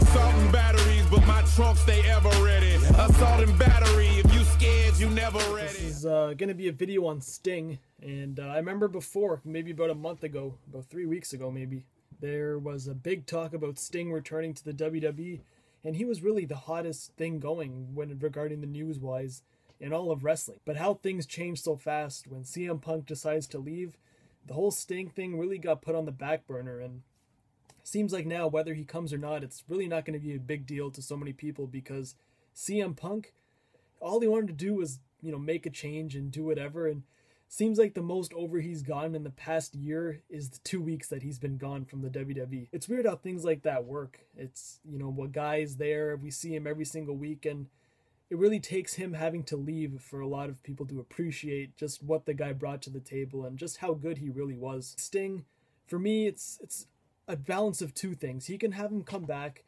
Assault and batteries, but my trunk stay ever ready. Assault and battery, if you scared, you never ready. This is gonna be a video on Sting, and I remember before, maybe about a month ago, about 3 weeks ago maybe, there was a big talk about Sting returning to the WWE, and he was really the hottest thing going when regarding the news-wise in all of wrestling. But how things changed so fast when CM Punk decides to leave, the whole Sting thing really got put on the back burner, and seems like now, whether he comes or not, it's really not going to be a big deal to so many people, because CM Punk, all he wanted to do was, make a change and do whatever, and seems like the most over he's gone in the past year is the 2 weeks that he's been gone from the WWE. It's weird how things like that work. It's, what guy's there, we see him every single week, and it really takes him having to leave for a lot of people to appreciate just what the guy brought to the table and just how good he really was. Sting, for me, it's a balance of two things. He can have him come back,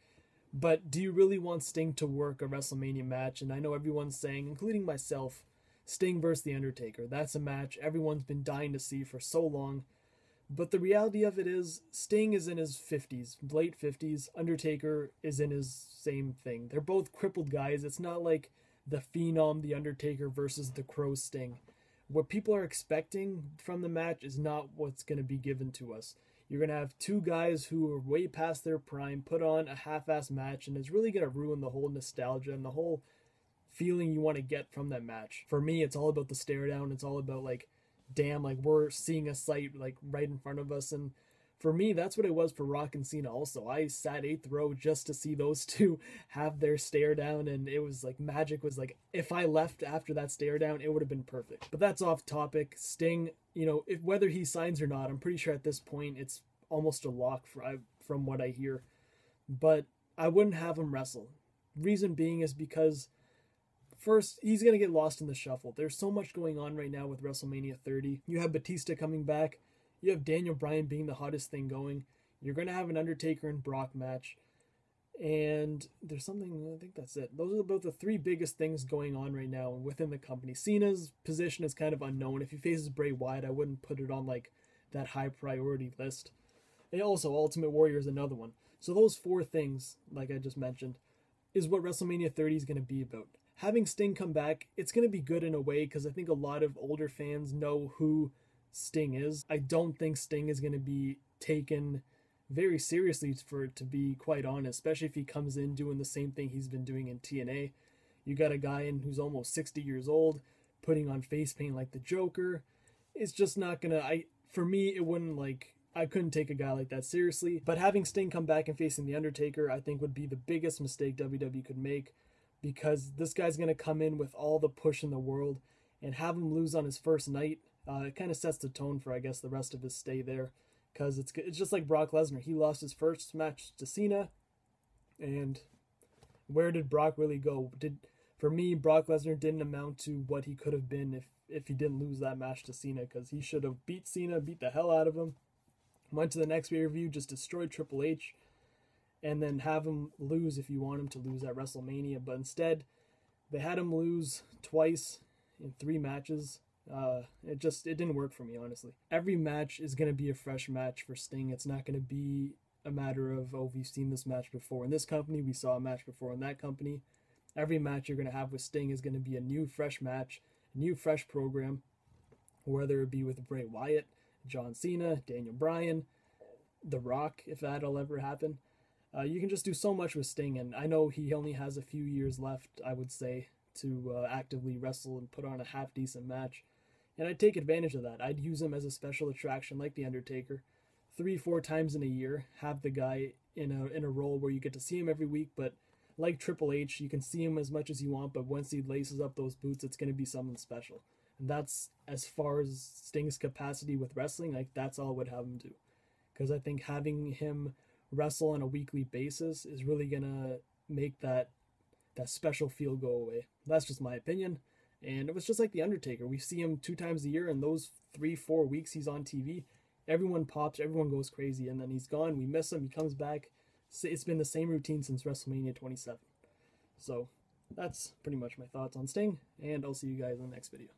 but do you really want Sting to work a WrestleMania match? And I know everyone's saying, including myself, Sting versus The Undertaker. That's a match everyone's been dying to see for so long. But the reality of it is, Sting is in his 50s, late 50s. Undertaker is in his same thing. They're both crippled guys. It's not like the Phenom, The Undertaker versus the Crow Sting. What people are expecting from the match is not what's going to be given to us. You're going to have two guys who are way past their prime put on a half-ass match, and it's really going to ruin the whole nostalgia and the whole feeling you want to get from that match. For me, it's all about the stare down. It's all about, damn, we're seeing a sight, right in front of us. And for me, that's what it was for Rock and Cena also. I sat 8th row just to see those two have their stare down, and it was magic was if I left after that stare down, it would have been perfect. But that's off topic. Sting, whether he signs or not, I'm pretty sure at this point it's almost a lock from what I hear. But I wouldn't have him wrestle. Reason being is because, first, he's going to get lost in the shuffle. There's so much going on right now with WrestleMania 30. You have Batista coming back. You have Daniel Bryan being the hottest thing going. You're going to have an Undertaker and Brock match. And there's something, I think that's it. Those are about the three biggest things going on right now within the company. Cena's position is kind of unknown. If he faces Bray Wyatt, I wouldn't put it on that high priority list. And also, Ultimate Warrior is another one. So those four things, like I just mentioned, is what WrestleMania 30 is going to be about. Having Sting come back, it's going to be good in a way, because I think a lot of older fans know who Sting is. I don't think Sting is going to be taken very seriously, to be quite honest, especially if he comes in doing the same thing he's been doing in TNA. You got a guy in who's almost 60 years old, putting on face paint like the Joker. It's just not going to, for me, it wouldn't I couldn't take a guy like that seriously. But having Sting come back and facing The Undertaker, I think would be the biggest mistake WWE could make, because this guy's going to come in with all the push in the world, and have him lose on his first night. It kind of sets the tone for, I guess, the rest of his stay there, because it's just like Brock Lesnar. He lost his first match to Cena, and where did Brock really go? For me, Brock Lesnar didn't amount to what he could have been if he didn't lose that match to Cena, because he should have beat Cena, beat the hell out of him, went to the next pay-per-view, just destroyed Triple H, and then have him lose if you want him to lose at WrestleMania. But instead, they had him lose twice in 3 matches. It didn't work for me, honestly. Every match is going to be a fresh match for Sting. It's not going to be a matter of, oh, we've seen this match before in this company, we saw a match before in that company. Every match you're going to have with Sting is going to be a new, fresh match, a new, fresh program, whether it be with Bray Wyatt, John Cena, Daniel Bryan, The Rock, if that'll ever happen. You can just do so much with Sting, and I know he only has a few years left, I would say, to actively wrestle and put on a half-decent match. And I'd take advantage of that. I'd use him as a special attraction like The Undertaker. 3-4 times in a year, have the guy in a role where you get to see him every week, but like Triple H, you can see him as much as you want, but once he laces up those boots, it's going to be something special. And that's, as far as Sting's capacity with wrestling, that's all I would have him do. Because I think having him wrestle on a weekly basis is really going to make that special feel go away. That's just my opinion. And it was just like The Undertaker. We see him 2 times a year, and those 3-4 weeks he's on TV, everyone pops, everyone goes crazy, and then he's gone. We miss him. He comes back. It's been the same routine since WrestleMania 27. So that's pretty much my thoughts on Sting, and I'll see you guys in the next video.